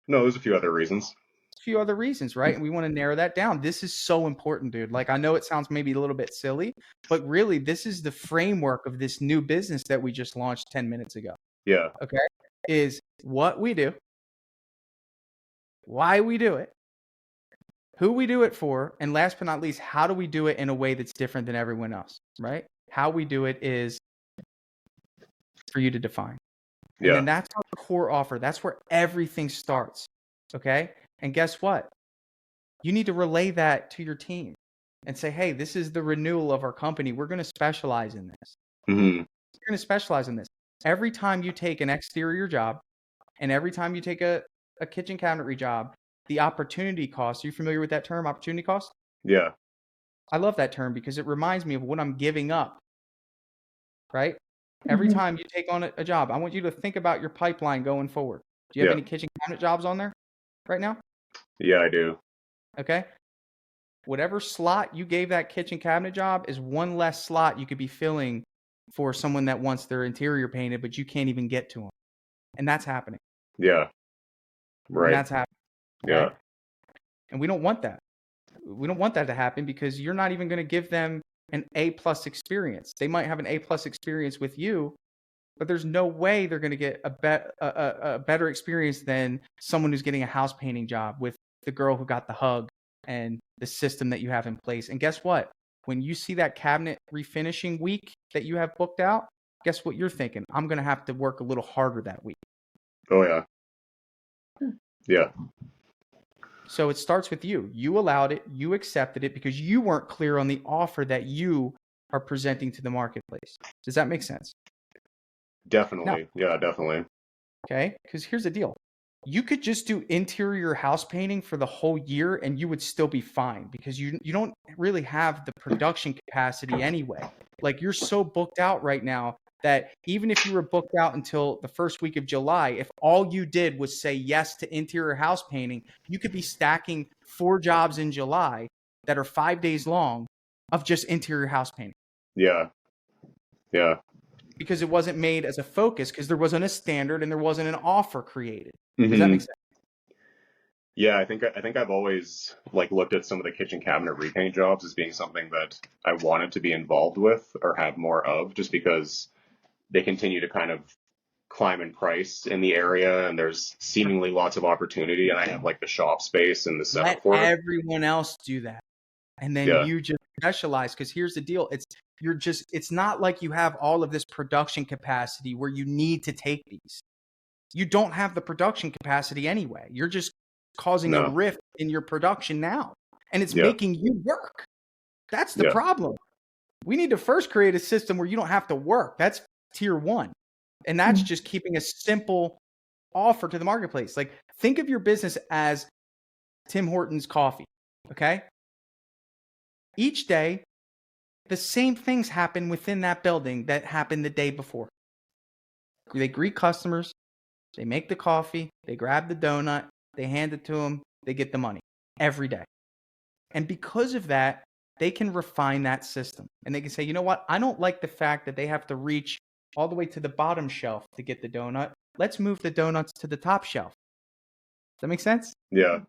No, there's a few other reasons. A few other reasons, right? And we want to narrow that down. This is so important, dude. Like, I know it sounds maybe a little bit silly, but really this is the framework of this new business that we just launched 10 minutes ago. Yeah. Okay. Is what we do, why we do it, who we do it for, and last but not least, how do we do it in a way that's different than everyone else, right? How we do it is for you to define. And then that's our core offer. That's where everything starts. Okay. And guess what? You need to relay that to your team and say, hey, this is the renewal of our company. We're going to specialize in this. Mm-hmm. We're going to specialize in this. Every time you take an exterior job and every time you take a kitchen cabinetry job, the opportunity cost. Are you familiar with that term, opportunity cost? Yeah. I love that term because it reminds me of what I'm giving up, right? Every time you take on a job, I want you to think about your pipeline going forward. Do you have any kitchen cabinet jobs on there right now? Yeah, I do. Okay. Whatever slot you gave that kitchen cabinet job is one less slot you could be filling for someone that wants their interior painted, but you can't even get to them. And that's happening. Yeah. Right. And that's happening. Okay? Yeah. And we don't want that. We don't want that to happen because you're not even going to give them an A+ experience. They might have an A+ experience with you, but there's no way they're going to get a better experience than someone who's getting a house painting job with the girl who got the hug and the system that you have in place. And guess what? When you see that cabinet refinishing week that you have booked out, guess what you're thinking? I'm going to have to work a little harder that week. Oh, yeah. Yeah. So it starts with you. You allowed it. You accepted it because you weren't clear on the offer that you are presenting to the marketplace. Does that make sense? Definitely. Yeah, definitely. Okay. Because here's the deal. You could just do interior house painting for the whole year and you would still be fine because you don't really have the production capacity anyway. Like you're so booked out right now that even if you were booked out until the first week of July, if all you did was say yes to interior house painting, you could be stacking 4 jobs in July that are 5 days long of just interior house painting. Yeah. Yeah. Because it wasn't made as a focus because there wasn't a standard and there wasn't an offer created. Mm-hmm. Does that make sense? Yeah, I think I've always like looked at some of the kitchen cabinet repaint jobs as being something that I wanted to be involved with or have more of, just because they continue to kind of climb in price in the area, and there's seemingly lots of opportunity, and I have like the shop space and the Let setup for it. everyone else do that. And then Yeah, you just specialize, because here's the deal. It's not like you have all of this production capacity where you need to take these. You don't have the production capacity anyway. You're just causing a no, rift in your production now, and it's yeah, making you work. That's the yeah, problem. We need to first create a system where you don't have to work. That's tier one. And that's Mhm. just keeping a simple offer to the marketplace. Like, think of your business as Tim Hortons coffee. Okay. Each day, the same things happen within that building that happened the day before. They greet customers, they make the coffee, they grab the donut, they hand it to them, they get the money every day. And because of that, they can refine that system. And they can say, you know what? I don't like the fact that they have to reach all the way to the bottom shelf to get the donut. Let's move the donuts to the top shelf. Does that make sense? yeah,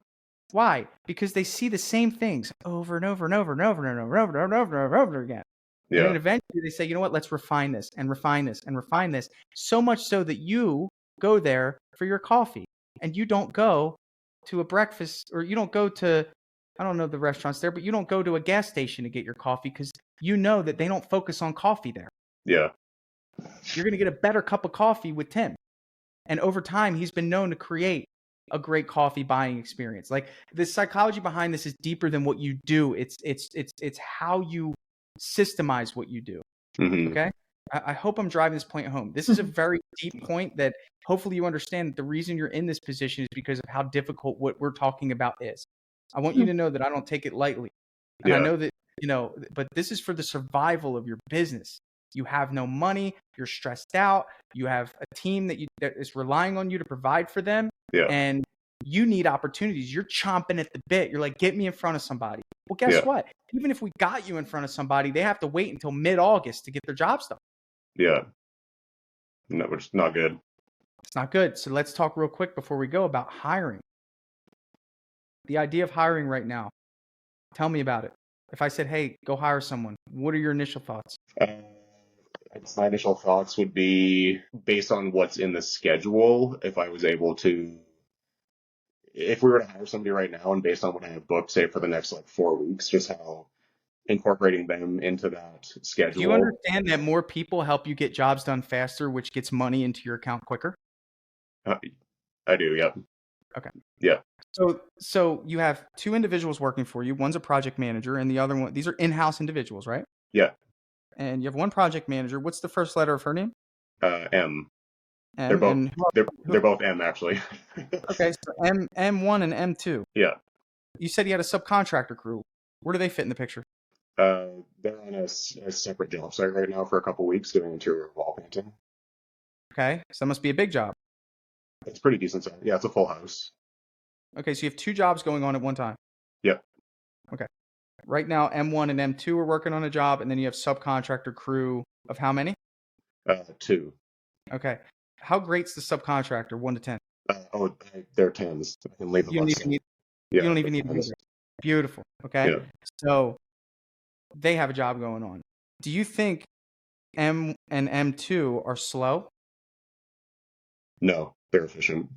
Why? Because they see the same things over and over and over and over and over and over and over and over again. And then yeah, eventually they say, you know what? Let's refine this and refine this and refine this. So much so that you go there for your coffee and you don't go to a breakfast, or you don't go to, I don't know the restaurants there, but you don't go to a gas station to get your coffee because you know that they don't focus on coffee there. yeah, You're going to get a better cup of coffee with Tim. And over time, he's been known to create a great coffee buying experience. Like, the psychology behind this is deeper than what you do. It's how you systemize what you do. hmm, Okay. I hope I'm driving this point home. This is a very deep point that hopefully you understand that the reason you're in this position is because of how difficult what we're talking about is. I want you to know that I don't take it lightly. And I yeah, know that, but this is for the survival of your business. You have no money, you're stressed out, you have a team that is relying on you to provide for them, yeah, and you need opportunities. You're chomping at the bit. You're like, get me in front of somebody. Well, guess yeah, what? Even if we got you in front of somebody, they have to wait until mid-August to get their jobs done. yeah. No, which is not good. It's not good. So let's talk real quick before we go about hiring. The idea of hiring right now. Tell me about it. If I said, hey, go hire someone, what are your initial thoughts? Uh, I guess my initial thoughts would be based on what's in the schedule. If we were to hire somebody right now, and based on what I have booked, say for the next like 4 weeks, just how incorporating them into that Do you schedule. understand that more people help you get jobs done faster, which gets money into your account quicker? Uh, I do, yeah, Okay. yeah, So you have two individuals working for you. One's a project manager, and the other one, these are in-house individuals, right? yeah. And you have one project manager. What's the first letter of her name? M. They're M. both And they're both M actually. okay, so M1 and M2. Yeah. You said you had a subcontractor crew. Where do they fit in the picture? They're on a separate job site right now for a couple weeks doing interior wall painting. Okay, so that must be a big job. It's pretty decent size. Yeah, it's a full house. Okay, so you have two jobs going on at one time. Yeah. Okay. Right now, M1 and M2 are working on a job, and then you have subcontractor crew of how many? Two. Okay. How great's the subcontractor, 1 to 10? They're tens. I can leave them You don't on even set. need, you Yeah, don't they're even need to be tens. there. Beautiful. Okay. Yeah. So they have a job going on. Do you think M and M2 are slow? No, they're efficient.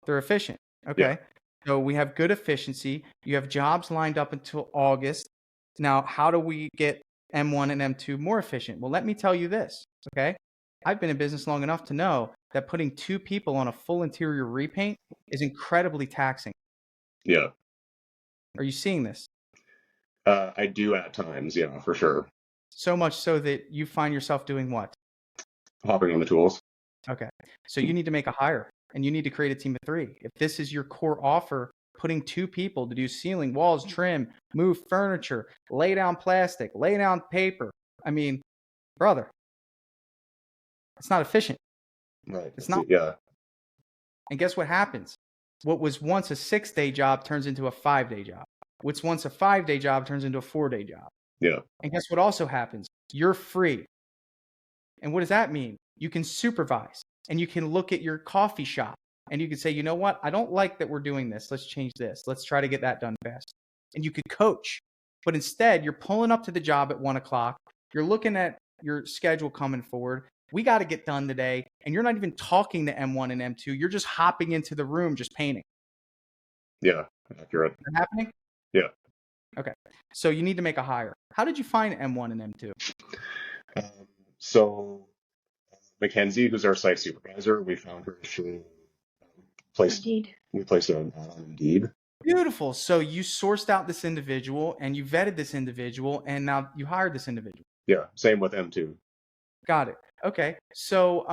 They're efficient. Yeah. Okay. So we have good efficiency. You have jobs lined up until August. Now, how do we get M1 and M2 more efficient? Well, let me tell you this. Okay. I've been in business long enough to know that putting two people on a full interior repaint is incredibly taxing. Yeah. Are you seeing this? I do at times. Yeah, for sure. So much so that you find yourself doing what? Hopping on the tools. Okay. So you need to make a hire, and you need to create a team of 3. If this is your core offer, putting 2 people to do ceiling, walls, trim, move furniture, lay down plastic, lay down paper. I mean, brother, it's not efficient. Right. It's not. Yeah. And guess what happens? What was once a 6-day job turns into a 5-day job. What's once a 5-day job turns into a 4-day job. Yeah. And guess what also happens? You're free. And what does that mean? You can supervise, and you can look at your coffee shop, and you could say, you know what? I don't like that we're doing this. Let's change this. Let's try to get that done fast. And you could coach. But instead, you're pulling up to the job at 1 o'clock. You're looking at your schedule coming forward. We got to get done today. And you're not even talking to M1 and M2. You're just hopping into the room, just painting. Yeah, accurate. Is that happening? Yeah. Okay. So you need to make a hire. How did you find M1 and M2? So Mackenzie, who's our site supervisor, we found her through we placed an ad on Indeed. Beautiful. So you sourced out this individual and you vetted this individual and now you hired this individual. Yeah, same with M2. Got it. Okay. So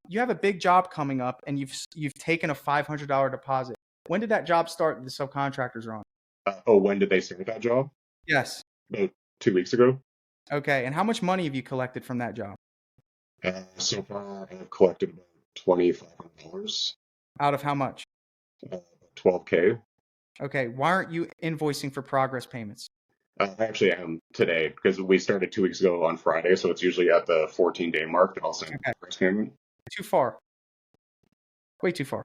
you have a big job coming up and you've taken a $500 deposit. When did that job start that the subcontractors are on? When did they start that job? Yes. About 2 weeks ago. Okay. And how much money have you collected from that job? So far, I've collected about $2,500. Out of how much? $12K. Okay. Why aren't you invoicing for progress payments? I actually am today because we started 2 weeks ago on Friday, so it's usually at the 14-day mark that I'll send progress payment. Too far. Way too far.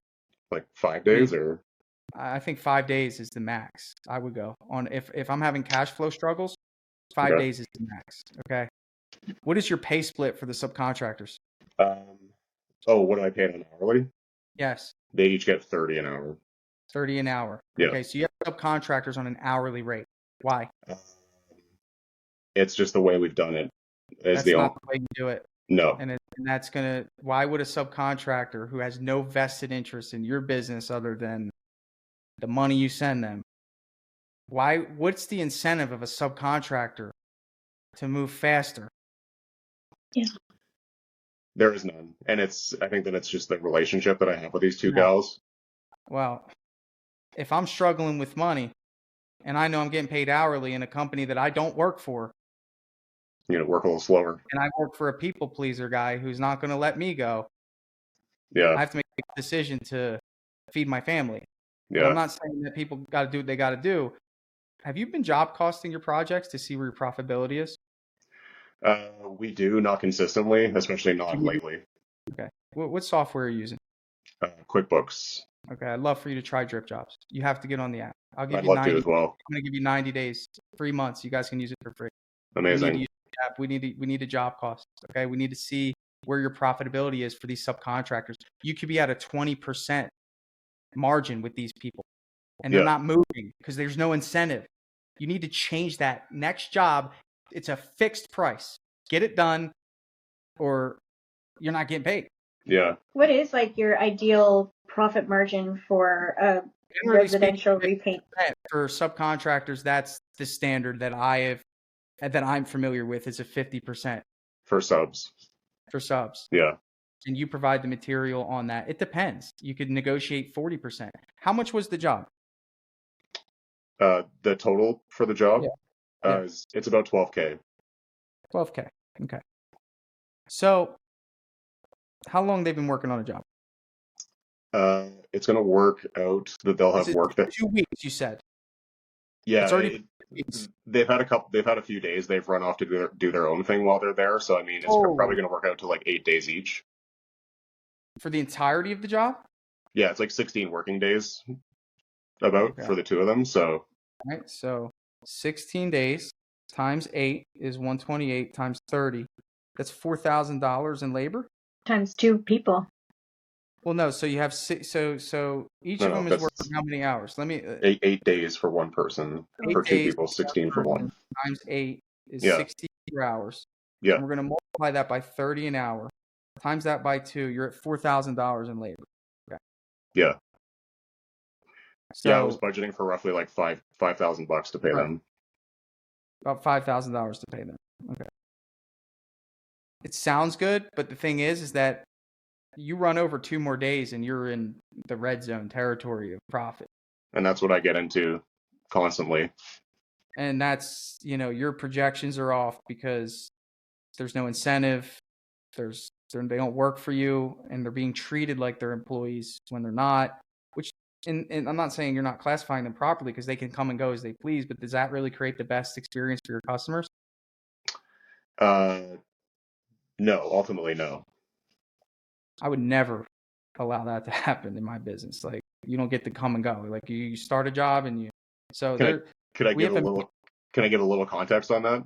Like 5 days or? I think 5 days is the max I would go on. If I'm having cash flow struggles, 5 days is the max. Okay. What is your pay split for the subcontractors? What do I pay on hourly? Yes. They each get 30 an hour. 30 an hour. Yeah. Okay. So you have subcontractors on an hourly rate. Why? It's just the way we've done it. That's not the way you do it. No. And that's why would a subcontractor who has no vested interest in your business other than the money you send them, what's the incentive of a subcontractor to move faster? Yeah. There is none. And I think that it's just the relationship that I have with these two gals. Well, if I'm struggling with money and I know I'm getting paid hourly in a company that I don't work for, work a little slower. And I work for a people pleaser guy who's not going to let me go. Yeah. I have to make a decision to feed my family. Yeah. But I'm not saying that people got to do what they got to do. Have you been job costing your projects to see where your profitability is? We do, not consistently, especially not lately. Okay. What software are you using? QuickBooks. Okay. I'd love for you to try DripJobs. You have to get on the app. I'd love to as well. I'm going to give you 90 days, 3 months. You guys can use it for free. Amazing. We need a job cost. Okay. We need to see where your profitability is for these subcontractors. You could be at a 20% margin with these people and they're not moving because there's no incentive. You need to change that. Next job, it's a fixed price. Get it done or you're not getting paid. Yeah. What is like your ideal profit margin for a residential repaint? For subcontractors, that's the standard that I'm familiar with is a 50%. For subs. For subs. Yeah. And you provide the material on that. It depends. You could negotiate 40%. How much was the job? The total for the job? Yeah. It's about 12K. 12K. Okay. So how long they've been working on a job? It's going to work out that they'll have work that 2 weeks, you said. Yeah. It's already they've had a few days they've run off to do their own thing while they're there. So I mean, it's probably going to work out to like 8 days each. For the entirety of the job? Yeah, it's like 16 working days for the two of them. So all right, so 16 days times 8 is 128 times 30. That's $4,000 in labor? Times 2 people. Well, no, so you have six, so each of them is working how many hours? Let me 8 days for one person. For 2 people, 16 for one. Times 8 is 64 hours. Yeah. And we're going to multiply that by 30 an hour. Times that by 2, you're at $4,000 in labor. Okay. Yeah. So, I was budgeting for roughly like $5,000 to pay them. About $5,000 to pay them. Okay. It sounds good, but the thing is that you run over 2 more days and you're in the red zone territory of profit. And that's what I get into constantly. And that's, your projections are off because there's no incentive. They don't work for you and they're being treated like they're employees when they're not, which, and I'm not saying you're not classifying them properly because they can come and go as they please, but does that really create the best experience for your customers? No, ultimately no. I would never allow that to happen in my business. Like, you don't get to come and go. Like, you start a job and you. So Can I, could I we give have a little? Can I give a little context on that?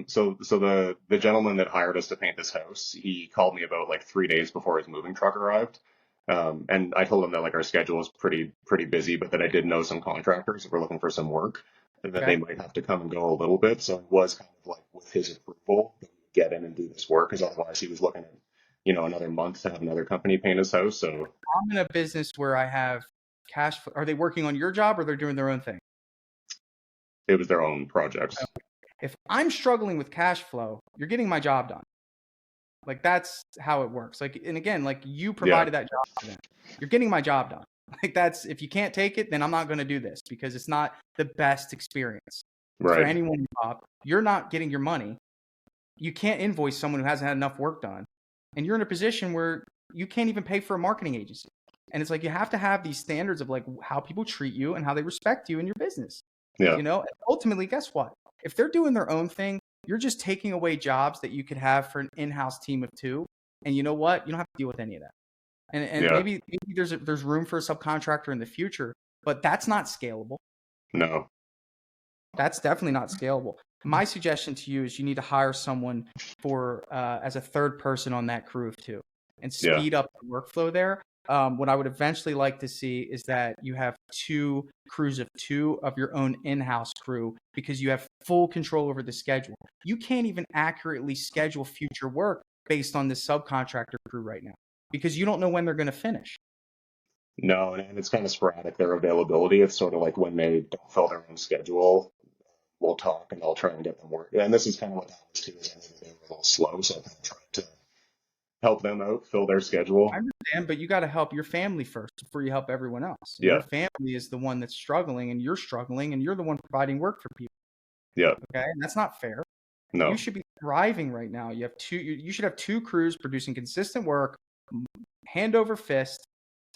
So the gentleman that hired us to paint this house, he called me about like 3 days before his moving truck arrived. And I told him that like our schedule was pretty busy, but that I did know some contractors that were looking for some work and that they might have to come and go a little bit. So it was kind of like with his approval that we would get in and do this work, because otherwise he was looking at, another month to have another company paint his house. So I'm in a business where I have cash flow. Are they working on your job or they're doing their own thing? it was their own projects. If I'm struggling with cash flow, you're getting my job done. Like, that's how it works. Like, and again, like, you provided that job for them. You're getting my job done. Like, that's, if you can't take it, then I'm not going to do this, because it's not the best experience for Right. anyone involved. You're not getting your money. You can't invoice someone who hasn't had enough work done. And you're in a position where you can't even pay for a marketing agency. And it's like, you have to have these standards of like how people treat you and how they respect you in your business. Yeah. And ultimately, guess what? If they're doing their own thing, you're just taking away jobs that you could have for an in-house team of 2. And you know what? You don't have to deal with any of that. And maybe there's room for a subcontractor in the future, but that's not scalable. No. That's definitely not scalable. My suggestion to you is you need to hire someone for as a third person on that crew of 2 and speed up the workflow there. What I would eventually like to see is that you have 2 crews of 2 of your own in-house crew, because you have full control over the schedule. You can't even accurately schedule future work based on this subcontractor crew right now, because you don't know when they're going to finish. No, and it's kind of sporadic, their availability. It's sort of like when they don't fill their own schedule, we'll talk and I'll try and get them work. And this is kind of what happens too, is I knew they were a little slow, so I kind of tried to help them out, fill their schedule. I understand, but you got to help your family first before you help everyone else. Yeah. Your family is the one that's struggling, and you're the one providing work for people. Yeah. Okay, and that's not fair. No. You should be thriving right now. You should have 2 crews producing consistent work, hand over fist,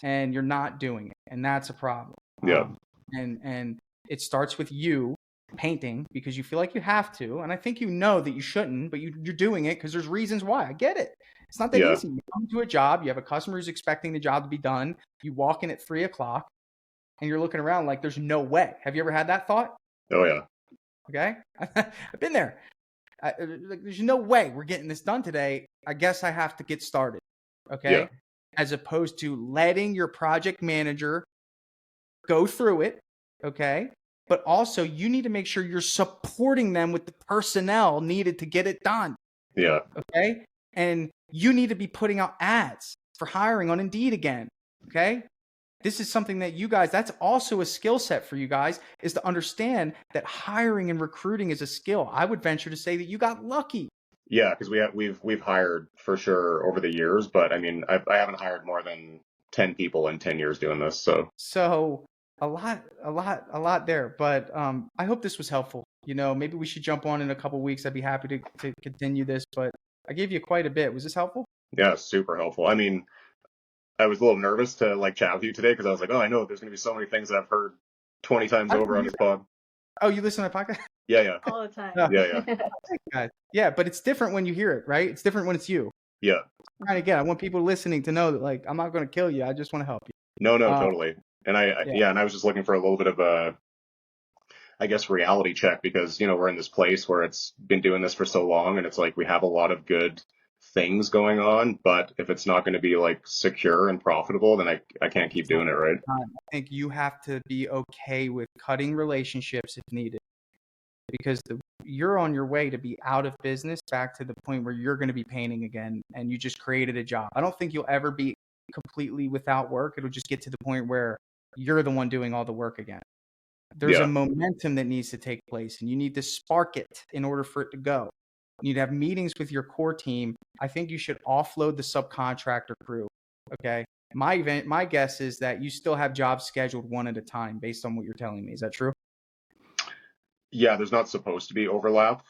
and you're not doing it, and that's a problem. Yeah. And it starts with you painting because you feel like you have to, and I think you know that you shouldn't, but you're doing it because there's reasons why. I get it. It's not that easy. You come to a job, you have a customer who's expecting the job to be done. You walk in at 3:00, and you're looking around like there's no way. Have you ever had that thought? Oh yeah. Okay, I've been there. There's no way we're getting this done today. I guess I have to get started. Okay. Yeah. As opposed to letting your project manager go through it. Okay. But also, you need to make sure you're supporting them with the personnel needed to get it done. Yeah. Okay. And you need to be putting out ads for hiring on Indeed again. Okay. This is something that you guys, that's also a skill set for you guys, is to understand that hiring and recruiting is a skill. I would venture to say that you got lucky. Yeah, because we've hired for sure over the years, but I mean, I haven't hired more than 10 people in 10 years doing this. So a lot there. But I hope this was helpful. Maybe we should jump on in a couple weeks. I'd be happy to continue this, but I gave you quite a bit. Was this helpful? Yeah, super helpful. I mean, I was a little nervous to like chat with you today because I was like, oh, I know there's going to be so many things that I've heard 20 times over on this pod. Oh, you listen to my podcast? Yeah. All the time. Yeah. Yeah, but it's different when you hear it, right? It's different when it's you. Yeah. And again, I want people listening to know that, like, I'm not going to kill you. I just want to help you. No, totally. And and I was just looking for a little bit of a, I guess, reality check because, we're in this place where it's been doing this for so long and it's like we have a lot of good things going on, but if it's not going to be like secure and profitable, then I can't keep doing it, right? I think you have to be okay with cutting relationships if needed, because you're on your way to be out of business, back to the point where you're going to be painting again, and you just created a job. I don't think you'll ever be completely without work. It'll just get to the point where you're the one doing all the work again. There's a momentum that needs to take place, and you need to spark it in order for it to go. You need to have meetings with your core team. I think you should offload the subcontractor crew. Okay. My guess is that you still have jobs scheduled one at a time based on what you're telling me. Is that true? Yeah, there's not supposed to be overlap.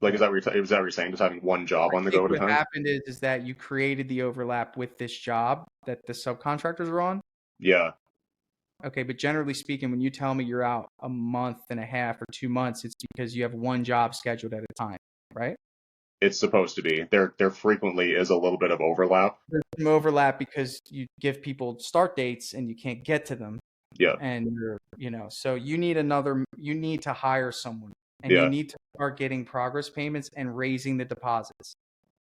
Like, is that what you're saying? Just having one job on the go at a time? What happened is that you created the overlap with this job that the subcontractors are on. Yeah. Okay, but generally speaking, when you tell me you're out a month and a half or 2 months, it's because you have one job scheduled at a time, right? it's supposed to be. There frequently is a little bit of overlap. There's some overlap because you give people start dates and you can't get to them. Yeah. And so you need to hire someone, and Yeah. you need to start getting progress payments and raising the deposits.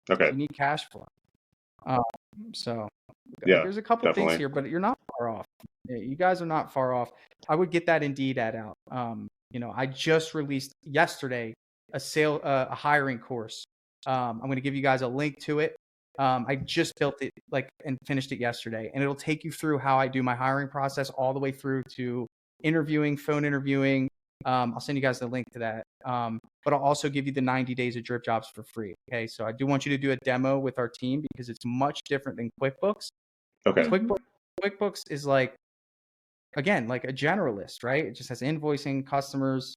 Okay. You need cash flow. So Yeah, there's a couple definitely. things here, but you're not far off. You guys are not far off. I would get that Indeed ad out. I just released yesterday a hiring course. I'm going to give you guys a link to it. I just built it and finished it yesterday, and it'll take you through how I do my hiring process all the way through to interviewing, phone interviewing. I'll send you guys the link to that. But I'll also give you the 90 days of DripJobs for free. Okay. So I do want you to do a demo with our team because it's much different than QuickBooks. Okay. QuickBooks is like a generalist, right? It just has invoicing, customers.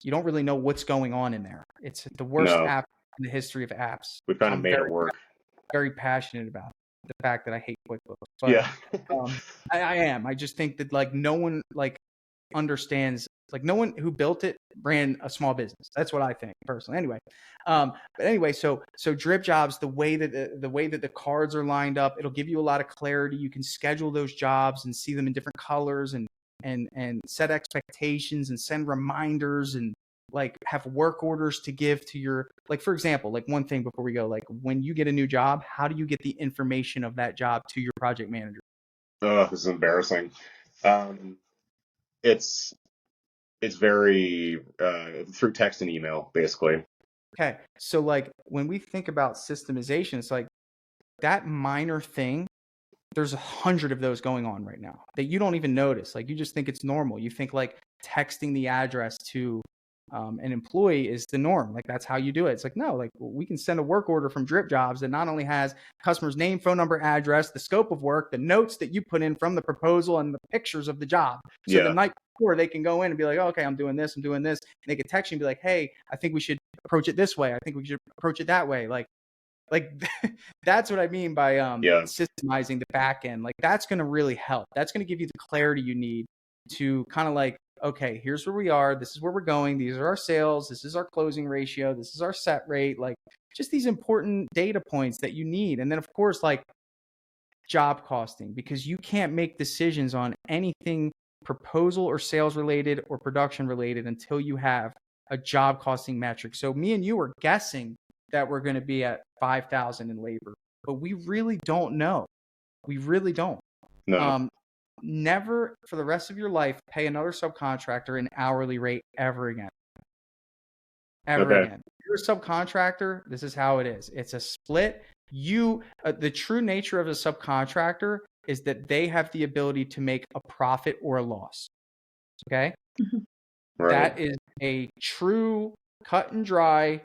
You don't really know what's going on in there. It's the worst app in the history of apps. We've kind of made it work. Very passionate about the fact that I hate QuickBooks. But, yeah. I am. I just think that no one understands, no one who built it ran a small business. That's what I think personally. Anyway, so DripJobs, the way that the cards are lined up, it'll give you a lot of clarity. You can schedule those jobs and see them in different colors and set expectations and send reminders and have work orders to give to your, for example, one thing before we go, when you get a new job, how do you get the information of that job to your project manager? Oh, this is embarrassing. It's very through text and email, basically. Okay. So when we think about systemization, it's that minor thing, there's 100 of those going on right now that you don't even notice. You just think it's normal. You think texting the address to an employee is the norm. That's how you do it. It's no, we can send a work order from DripJobs that not only has customer's name, phone number, address, the scope of work, the notes that you put in from the proposal, and the pictures of the job. So the night before they can go in and be oh, okay, I'm doing this. And they can text you and be hey, I think we should approach it this way. I think we should approach it that way. That's what I mean by systemizing the back end. That's going to really help. That's going to give you the clarity you need to kind of okay, here's where we are. This is where we're going. These are our sales. This is our closing ratio. This is our set rate. Just these important data points that you need. And then of course, job costing, because you can't make decisions on anything proposal or sales related or production related until you have a job costing metric. So me and you are guessing that we're going to be at 5,000 in labor, but we really don't know. We really don't. No. Never for the rest of your life pay another subcontractor an hourly rate ever again. Again. If you're a subcontractor, this is how it is. It's a split. The true nature of a subcontractor is that they have the ability to make a profit or a loss. Okay? Right. That is a true cut and dry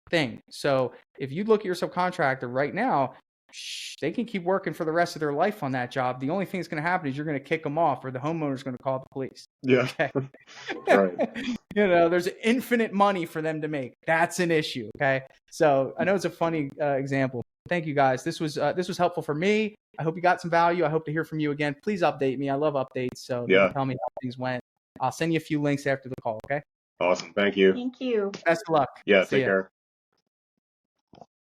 thing. So if you look at your subcontractor right now, they can keep working for the rest of their life on that job. The only thing that's going to happen is you're going to kick them off, or the homeowner's going to call the police. Yeah. Okay. Right. There's infinite money for them to make. That's an issue. Okay. So I know it's a funny example. Thank you guys. This was helpful for me. I hope you got some value. I hope to hear from you again. Please update me. I love updates. So tell me how things went. I'll send you a few links after the call. Okay. Awesome. Thank you. Thank you. Best of luck. Yeah. Take care.